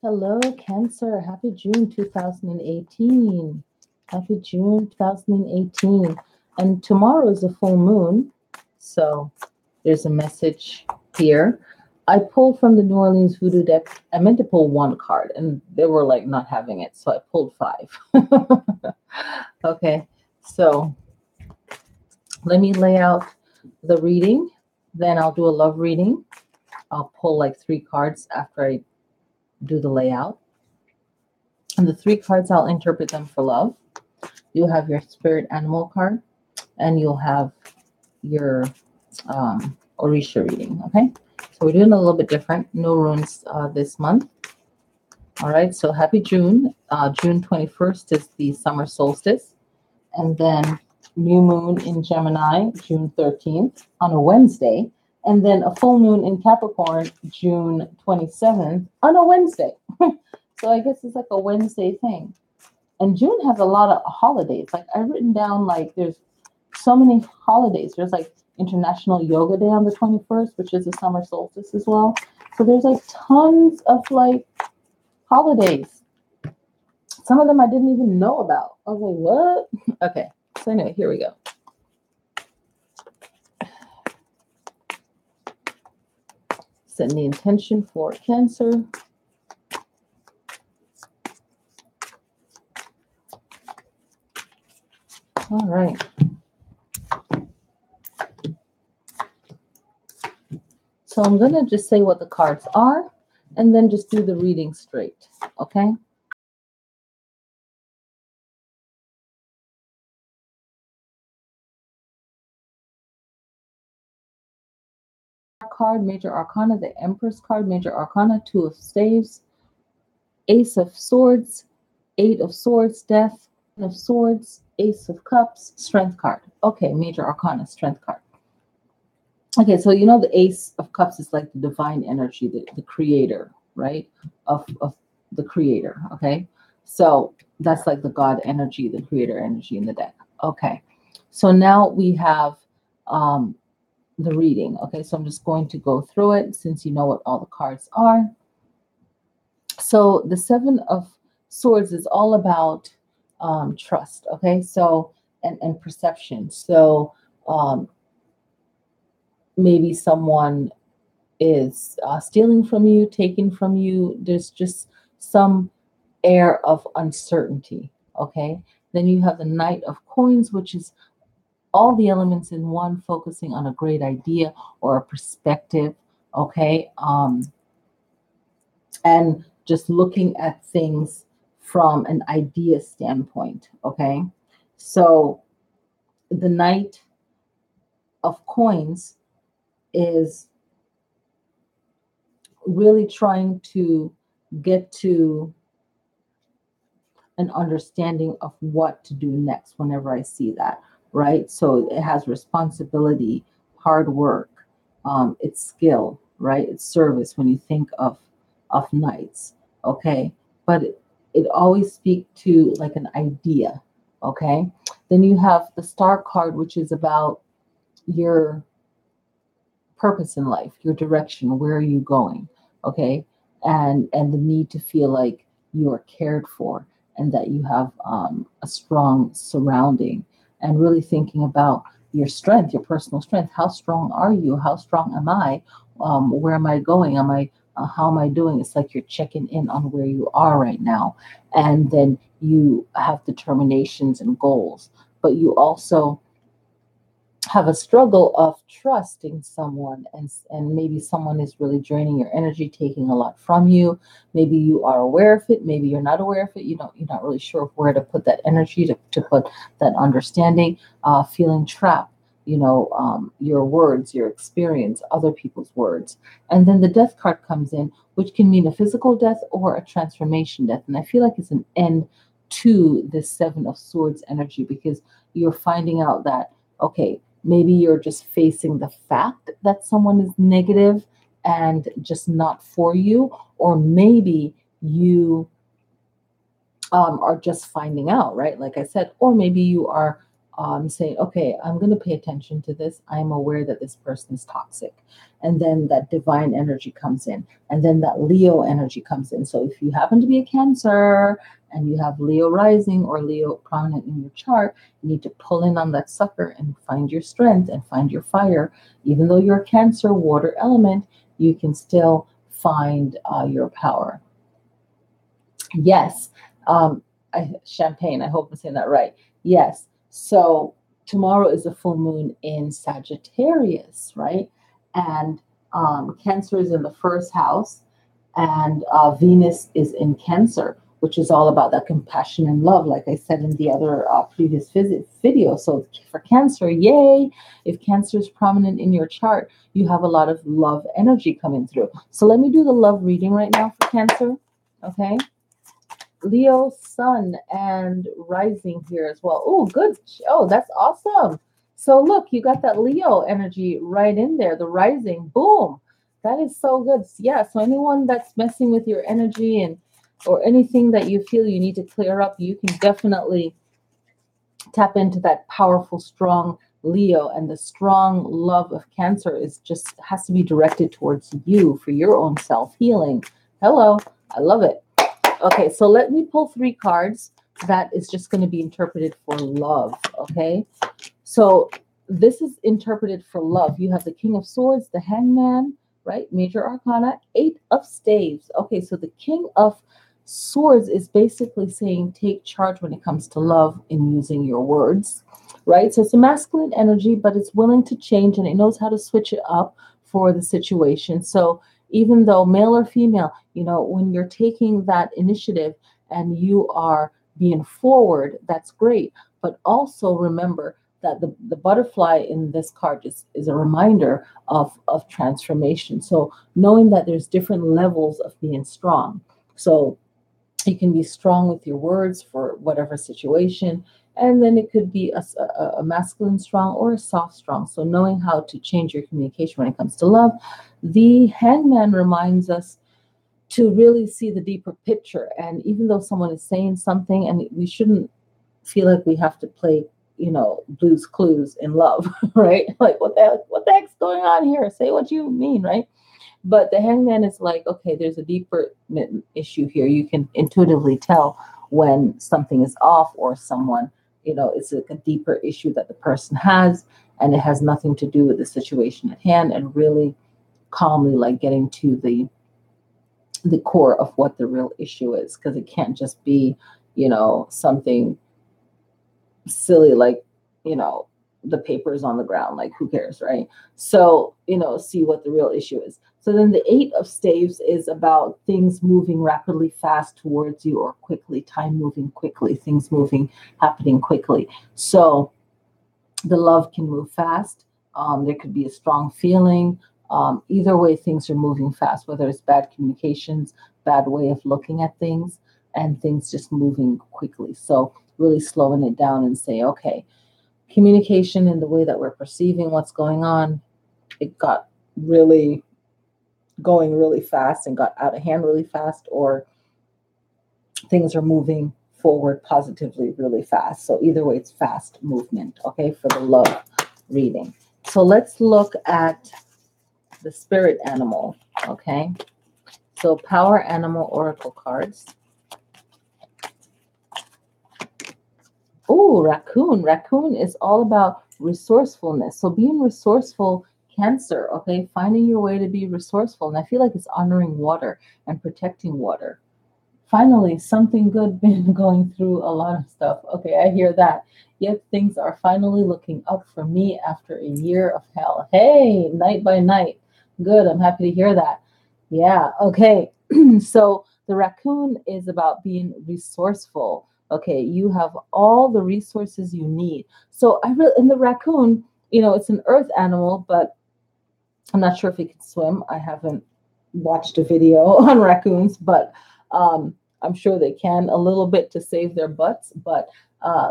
Hello, Cancer. Happy June 2018. Happy June 2018. And tomorrow is a full moon. So there's a message here. I pulled from the New Orleans Voodoo deck. I meant to pull one card and they were like not having it. So I pulled five. Okay. So let me lay out the reading. Then I'll do a love reading. I'll pull like three cards after I do the layout. And the three cards, I'll interpret them for love. You'll have your spirit animal card, and you'll have your Orisha reading. Okay, so we're doing a little bit different. No runes this month. All right, so happy June. June 21st is the summer solstice, and then new moon in Gemini, June 13th on a Wednesday, and then a full moon in Capricorn, June 27th on a Wednesday. So I guess it's like a Wednesday thing. And June has a lot of holidays. Like I've written down, like there's so many holidays. There's like International Yoga Day on the 21st, which is the summer solstice as well. So there's like tons of like holidays. Some of them I didn't even know about. I was like, what? Okay. So anyway, here we go. Setting the intention for Cancer. All right. So I'm going to just say what the cards are and then just do the reading straight. Okay. Card, Major Arcana, the Empress card, Major Arcana, Two of Staves, Ace of Swords, Eight of Swords, Death of Swords, Ace of Cups, Strength card. Okay, Major Arcana, Strength card. Okay, so you know the Ace of Cups is like the divine energy, the creator, right? Of the creator, okay? So that's like the God energy, the creator energy in the deck. Okay, so now we have the reading. Okay, so I'm just going to go through it since you know what all the cards are. So the Seven of Swords is all about trust. Okay, so and perception. So maybe someone is stealing from you, taking from you. There's just some air of uncertainty. Okay, then you have the Knight of Coins, which is all the elements in one, focusing on a great idea or a perspective. Okay, and just looking at things from an idea standpoint. Okay, so the Knight of Coins is really trying to get to an understanding of what to do next whenever I see that, right? So it has responsibility, hard work, it's skill, right? It's service when you think of knights, okay? But it always speaks to like an idea, okay? Then you have the Star card, which is about your purpose in life, your direction, where are you going, okay? And the need to feel like you are cared for and that you have a strong surrounding, and really thinking about your strength, your personal strength. How strong are you? How strong am I? Where am I going? Am I how am I doing? It's like you're checking in on where you are right now, and then you have determinations and goals, but you also have a struggle of trusting someone, and maybe someone is really draining your energy, taking a lot from you. Maybe you are aware of it, maybe you're not aware of it. You're not really sure where to put that energy, to put that understanding. Feeling trapped, your words, your experience, other people's words. And then the Death card comes in, which can mean a physical death or a transformation death. And I feel like it's an end to this Seven of Swords energy, because you're finding out that, okay, maybe you're just facing the fact that someone is negative and just not for you, or maybe you are just finding out, right? Like I said, or maybe you are saying, okay, I'm going to pay attention to this. I'm aware that this person is toxic. And then that divine energy comes in. And then that Leo energy comes in. So if you happen to be a Cancer and you have Leo rising or Leo prominent in your chart, you need to pull in on that sucker and find your strength and find your fire. Even though you're a Cancer water element, you can still find your power. Yes. Champagne, I hope I'm saying that right. Yes. So tomorrow is a full moon in Sagittarius, right? And Cancer is in the first house, and Venus is in Cancer, which is all about that compassion and love, like I said in the other previous video. So for Cancer, yay! If Cancer is prominent in your chart, you have a lot of love energy coming through. So let me do the love reading right now for Cancer. Okay. Leo, sun, and rising here as well. Oh, good. Oh, that's awesome. So look, you got that Leo energy right in there, the rising. Boom. That is so good. Yeah. So anyone that's messing with your energy and or anything that you feel you need to clear up, you can definitely tap into that powerful, strong Leo. And the strong love of Cancer is just has to be directed towards you for your own self healing. Hello. I love it. Okay, so let me pull 3 cards that is just going to be interpreted for love. Okay, so this is interpreted for love. You have the King of Swords, the Hangman, right? Major Arcana, 8 of Staves. Okay, so the King of Swords is basically saying take charge when it comes to love in using your words, right? So it's a masculine energy, but it's willing to change and it knows how to switch it up for the situation. So even though male or female, when you're taking that initiative and you are being forward, that's great. But also remember that the butterfly in this card is a reminder of transformation. So knowing that there's different levels of being strong. So you can be strong with your words for whatever situation. And then it could be a masculine strong or a soft strong. So knowing how to change your communication when it comes to love. The Hangman reminds us to really see the deeper picture. And even though someone is saying something, and we shouldn't feel like we have to play, Blue's Clues in love, right? Like what the heck's going on here? Say what you mean, right? But the Hangman is like, okay, there's a deeper issue here. You can intuitively tell when something is off or someone, it's a deeper issue that the person has, and it has nothing to do with the situation at hand, and really calmly like getting to the core of what the real issue is, because it can't just be, something silly like, you know, the papers on the ground, like who cares, right? So, see what the real issue is. So then the 8 of Staves is about things moving rapidly fast towards you, or quickly, time moving quickly, things happening quickly. So the love can move fast. There could be a strong feeling. Either way, things are moving fast, whether it's bad communications, bad way of looking at things, and things just moving quickly. So really slowing it down and say, okay, communication in the way that we're perceiving what's going on, it got really going really fast and got out of hand really fast, or things are moving forward positively really fast. So either way, it's fast movement, okay, for the love reading. So let's look at the spirit animal, okay? So power animal oracle cards. Oh, raccoon. Raccoon is all about resourcefulness. So being resourceful, Cancer, okay? Finding your way to be resourceful. And I feel like it's honoring water and protecting water. Finally, something good been going through a lot of stuff. Okay, I hear that. Yet things are finally looking up for me after a year of hell. Hey, night by night. Good, I'm happy to hear that. Yeah, okay. So the raccoon is about being resourceful. Okay, you have all the resources you need. So I really, and the raccoon, it's an earth animal, but I'm not sure if it can swim. I haven't watched a video on raccoons, but I'm sure they can a little bit to save their butts. But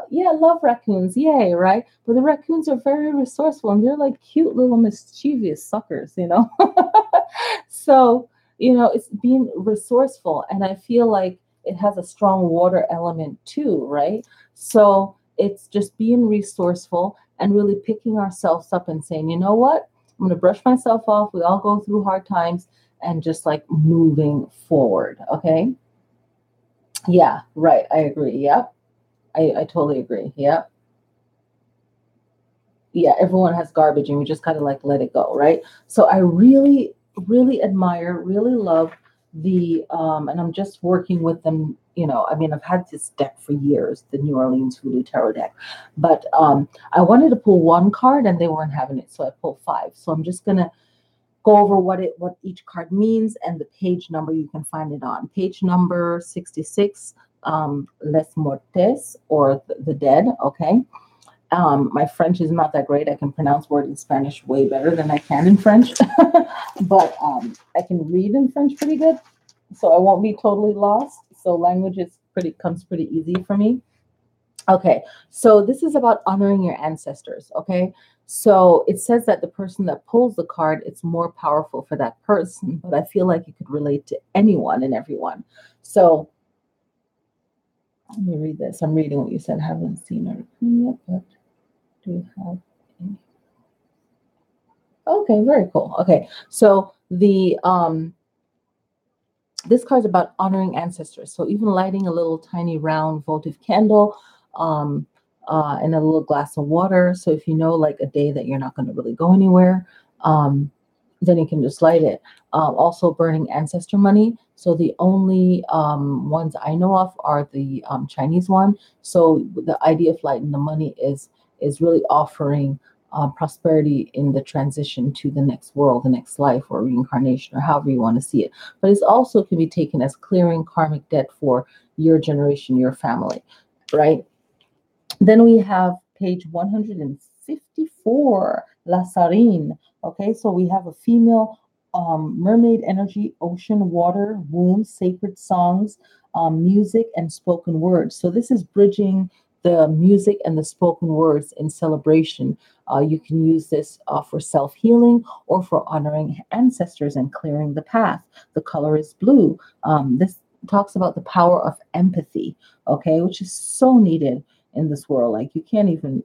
yeah, love raccoons. Yay, right? But the raccoons are very resourceful, and they're like cute little mischievous suckers. So, it's being resourceful. And I feel like it has a strong water element too, right? So It's just being resourceful and really picking ourselves up and saying, you know what? I'm going to brush myself off. We all go through hard times and just like moving forward. Okay. Yeah. Right. I agree. Yep. I totally agree. Yep. Yeah, everyone has garbage and we just kind of like let it go, right? So I really, really admire, really love and I'm just working with them, I mean, I've had this deck for years, the New Orleans Voodoo Tarot deck, but I wanted to pull one card and they weren't having it, so I pulled five. So I'm just gonna go over what each card means and the page number you can find it on. Page number 66, Les Mortes, or the dead, okay? My French is not that great. I can pronounce words in Spanish way better than I can in French, but I can read in French pretty good, so I won't be totally lost. So language is comes pretty easy for me. Okay, so this is about honoring your ancestors. Okay, so it says that the person that pulls the card, it's more powerful for that person, but I feel like it could relate to anyone and everyone. So let me read this. I'm reading what you said. Haven't seen her yet, but do you have any? Okay, very cool. Okay, so the this card is about honoring ancestors. So even lighting a little tiny round votive candle, um, and a little glass of water. So if you know like a day that you're not going to really go anywhere, um, then you can just light it. Also burning ancestor money. So the only ones I know of are the Chinese one. So the idea of lighting the money is really offering prosperity in the transition to the next world, the next life, or reincarnation, or however you want to see it. But it also can be taken as clearing karmic debt for your generation, your family, right? Then we have page 154, La Sarine. Okay, so we have a female mermaid energy, ocean, water, womb, sacred songs, music, and spoken words. So this is bridging the music and the spoken words in celebration. You can use this for self healing or for honoring ancestors and clearing the path. The color is blue. This talks about the power of empathy, okay, which is so needed in this world. Like you can't even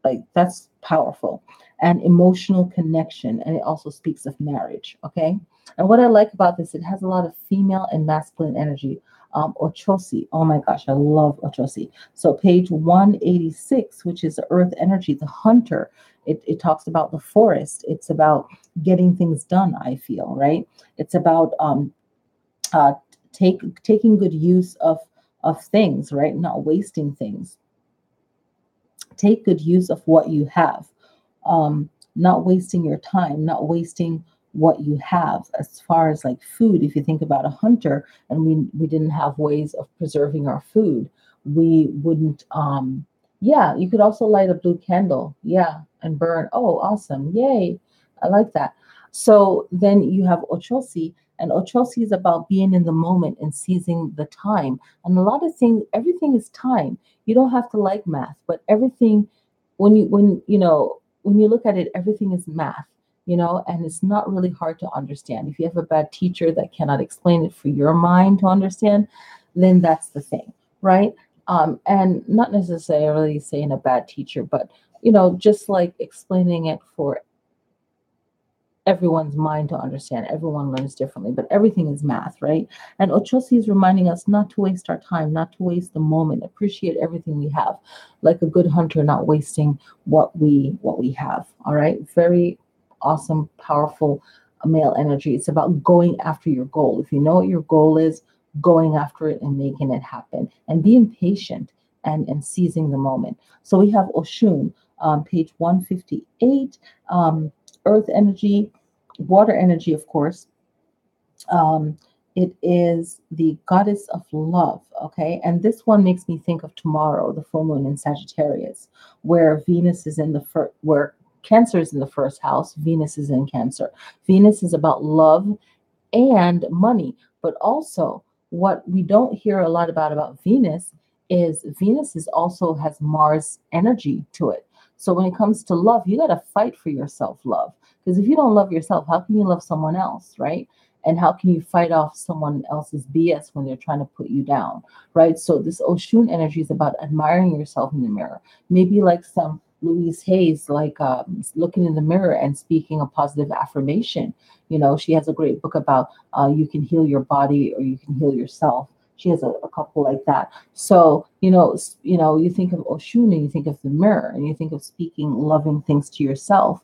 like that's powerful. And emotional connection. And it also speaks of marriage. Okay. And what I like about this, it has a lot of female and masculine energy. Ochosi. Oh my gosh, I love Ochosi. So page 186, which is the earth energy, the hunter. It talks about the forest. It's about getting things done, I feel, right? It's about uh, taking good use of things, right? Not wasting things. Take good use of what you have, not wasting your time, not wasting what you have. As far as like food, if you think about a hunter and we didn't have ways of preserving our food, we wouldn't. Yeah, you could also light a blue candle, yeah, and burn. Oh, awesome! Yay, I like that. So then you have ochosi, and ochosi is about being in the moment and seizing the time. And a lot of things, everything is time. You don't have to like math, but everything, when you look at it, everything is math, and it's not really hard to understand. If you have a bad teacher that cannot explain it for your mind to understand, then that's the thing, right? And not necessarily saying a bad teacher, but just like explaining it for everyone's mind to understand. Everyone learns differently, but everything is math, right? And Ochosi is reminding us not to waste our time, not to waste the moment, appreciate everything we have, like a good hunter, not wasting what we have. All right, very awesome, powerful male energy. It's about going after your goal. If you know what your goal is, going after it and making it happen, and being patient and seizing the moment. So we have Oshun, page 158. Earth energy, water energy, of course. Um, it is the goddess of love, okay? And this one makes me think of tomorrow, the full moon in Sagittarius, where Venus is in the first, where Cancer is in the first house, Venus is in Cancer. Venus is about love and money. But also, what we don't hear a lot about Venus is Venus is also has Mars energy to it. So when it comes to love, you got to fight for your self love, because if you don't love yourself, how can you love someone else, right? And how can you fight off someone else's BS when they're trying to put you down, right? So this Oshun energy is about admiring yourself in the mirror. Maybe like some Louise Hayes, like looking in the mirror and speaking a positive affirmation. You know, she has a great book about you can heal your body or you can heal yourself. She has a couple like that. So, you think of Oshun and you think of the mirror and you think of speaking loving things to yourself.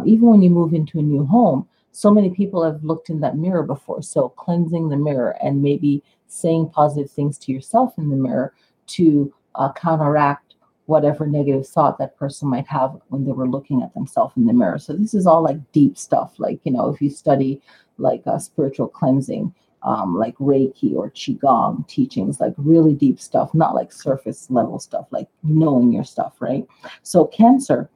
Even when you move into a new home, so many people have looked in that mirror before. So cleansing the mirror and maybe saying positive things to yourself in the mirror to counteract whatever negative thought that person might have when they were looking at themselves in the mirror. So this is all like deep stuff. Like, if you study like spiritual cleansing, like Reiki or Qigong teachings, like really deep stuff, not like surface level stuff, like knowing your stuff, right? So Cancer.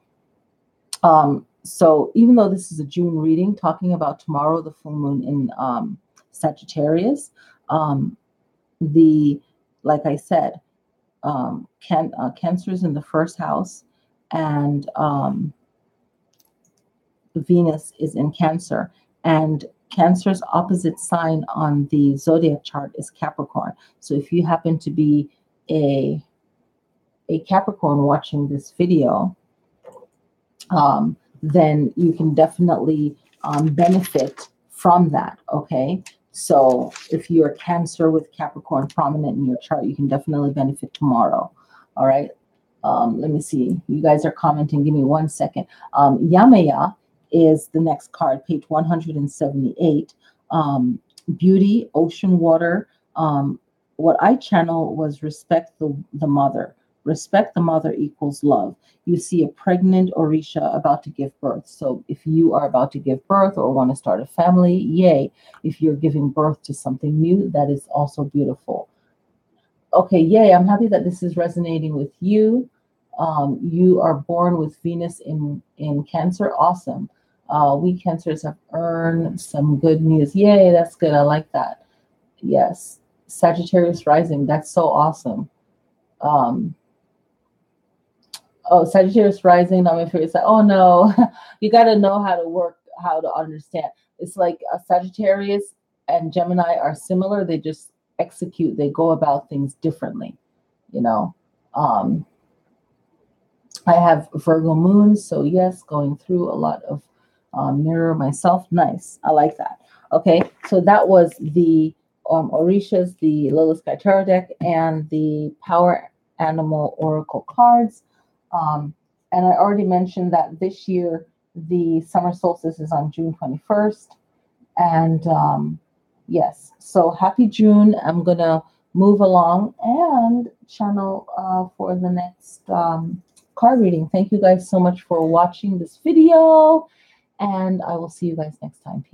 So even though this is a June reading, talking about tomorrow, the full moon in Sagittarius, um, the like I said, Cancer is in the first house, and Venus is in Cancer, and Cancer's opposite sign on the zodiac chart is Capricorn. So if you happen to be a Capricorn watching this video, then you can definitely benefit from that. Okay. So if you're Cancer with Capricorn prominent in your chart, you can definitely benefit tomorrow. All right. Let me see. You guys are commenting. Give me 1 second. Yamaya is the next card, page 178. Beauty, ocean water. What I channel was respect the mother. Respect the mother equals love. You see a pregnant Orisha about to give birth. So if you are about to give birth or want to start a family, yay. If you're giving birth to something new, that is also beautiful. Okay, yay. I'm happy that this is resonating with you. You are born with Venus in Cancer. Awesome. We Cancers have earned some good news. Yay, that's good. I like that. Yes. Sagittarius rising. That's so awesome. Um, Oh, Sagittarius rising. I'm afraid it's like, oh no, you got to know how to work, how to understand. It's like a Sagittarius and Gemini are similar. They just execute, they go about things differently, you know. Um, I have Virgo moon, so yes, going through a lot of mirror myself. Nice. I like that. Okay, so that was the Orishas, the Lilith Sky Tarot deck, and the Power Animal Oracle cards. And I already mentioned that this year the summer solstice is on June 21st. And yes, so happy June. I'm going to move along and channel for the next card reading. Thank you guys so much for watching this video. And I will see you guys next time.